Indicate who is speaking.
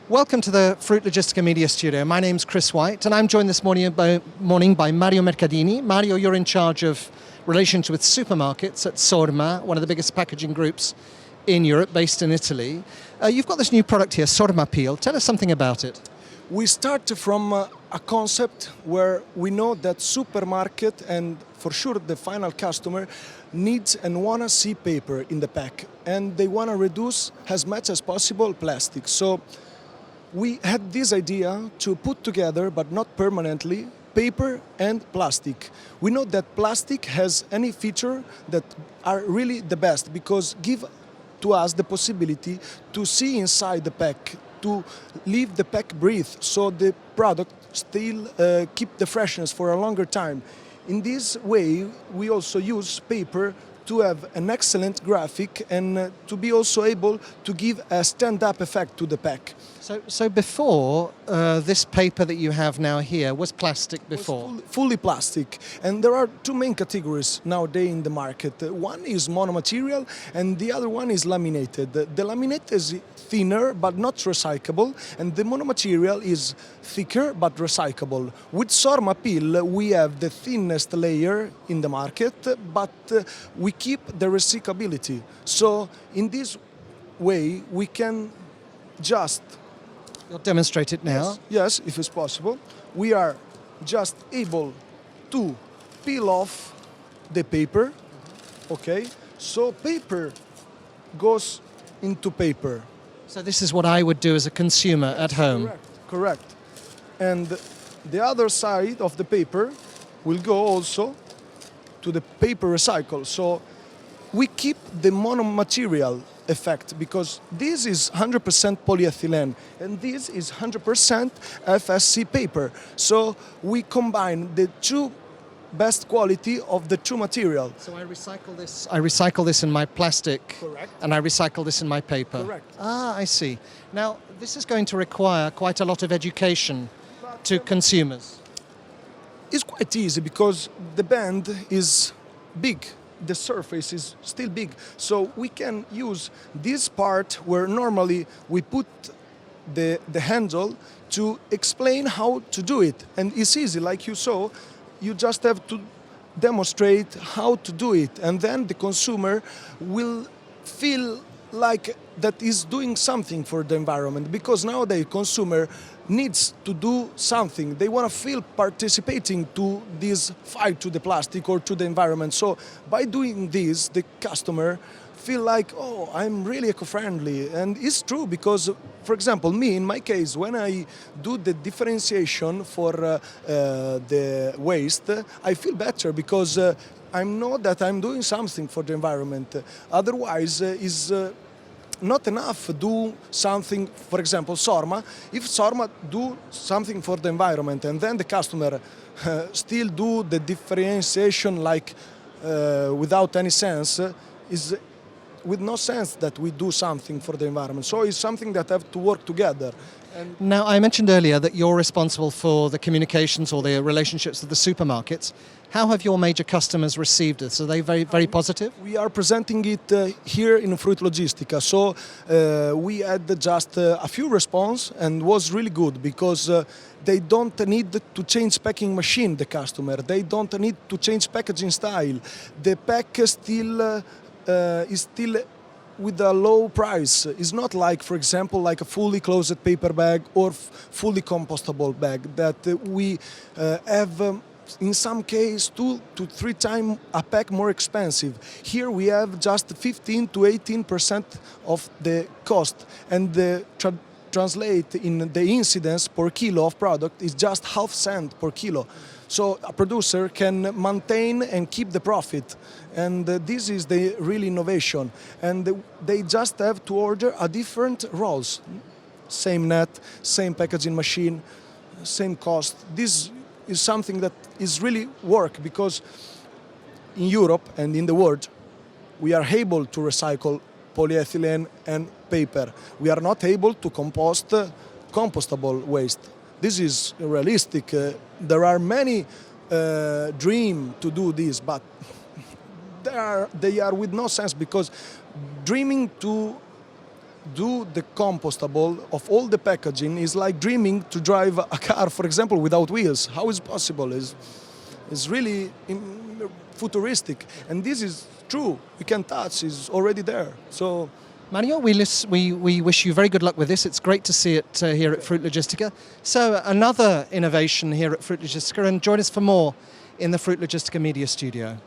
Speaker 1: Welcome to the Fruit Logistica Media Studio. My name's Chris White, and I'm joined this morning by Mario Mercadini. Mario, you're in charge of relations with supermarkets at Sorma, one of the biggest packaging groups in Europe, based in Italy. You've got this new product here, Sorma Peel. Tell us something about it.
Speaker 2: We start from a concept where we know that supermarket and for sure the final customer needs and want to see paper in the pack, and they want to reduce as much as possible plastic. So we had this idea to put together, but not permanently, paper and plastic. We know that plastic has any feature that are really the best because give to us the possibility to see inside the pack, to leave the pack breathe, so the product still keep the freshness for a longer time. In this way, we also use paper to have an excellent graphic and to be also able to give a stand-up effect to the pack.
Speaker 1: So before, this paper that you have now here was plastic before?
Speaker 2: Was fully plastic. And there are two main categories nowadays in the market. One is monomaterial and the other one is laminated. The laminated is thinner but not recyclable, and the monomaterial is thicker but recyclable. With Sorma Peel we have the thinnest layer in the market, but we keep the recyclability. So in this way we can just...
Speaker 1: You'll demonstrate it now.
Speaker 2: Yes, if it's possible. We are just able to peel off the paper. Okay, so paper goes into paper.
Speaker 1: So this is what I would do as a consumer at home.
Speaker 2: Correct. And the other side of the paper will go also to the paper recycle. So we keep the monomaterial effect because this is 100% polyethylene and this is 100% FSC paper. So we combine the two best quality of the two material.
Speaker 1: So I recycle this in my plastic.
Speaker 2: Correct.
Speaker 1: And I recycle this in my paper.
Speaker 2: Correct.
Speaker 1: Ah, I see. Now, this is going to require quite a lot of education to consumers.
Speaker 2: It's quite easy because the band is big. The surface is still big, so we can use this part where normally we put the handle to explain how to do it. And it's easy, like you saw, you just have to demonstrate how to do it, and then the consumer will feel like that is doing something for the environment, because nowadays consumer needs to do something. They want to feel participating to this fight to the plastic or to the environment. So by doing this, the customer feel like, oh, I'm really eco-friendly. And it's true because, for example, me, in my case, when I do the differentiation for the waste, I feel better because I know that I'm doing something for the environment. Otherwise, is not enough do something, for example, Sorma. If Sorma do something for the environment and then the customer still do the differentiation like without any sense, is with no sense that we do something for the environment. So it's something that have to work together. And
Speaker 1: now, I mentioned earlier that you're responsible for the communications or the relationships with the supermarkets. How have your major customers received this? Are they very, very positive?
Speaker 2: We are presenting it here in Fruit Logistica. So we had just a few response and was really good because they don't need to change packing machine, the customer. They don't need to change packaging style. The pack still is still with a low price. It's not like, for example, like a fully closed paper bag or fully compostable bag that we have in some case 2 to 3 times a pack more expensive. Here we have just 15 to 18% of the cost, and the translate in the incidence per kilo of product is just half cent per kilo. So a producer can maintain and keep the profit, and this is the real innovation. And they just have to order a different rolls, same net, same packaging machine, same cost. This is something that is really work because in Europe and in the world we are able to recycle polyethylene and paper. We are not able to compost compostable waste. This is realistic. There are many dreams to do this, but they are with no sense because dreaming to do the compostable of all the packaging is like dreaming to drive a car, for example, without wheels. How is possible? Is really futuristic, and this is true. We can touch; is already there. So.
Speaker 1: Mario, we wish you very good luck with this. It's great to see it here at Fruit Logistica. So another innovation here at Fruit Logistica, and join us for more in the Fruit Logistica Media Studio.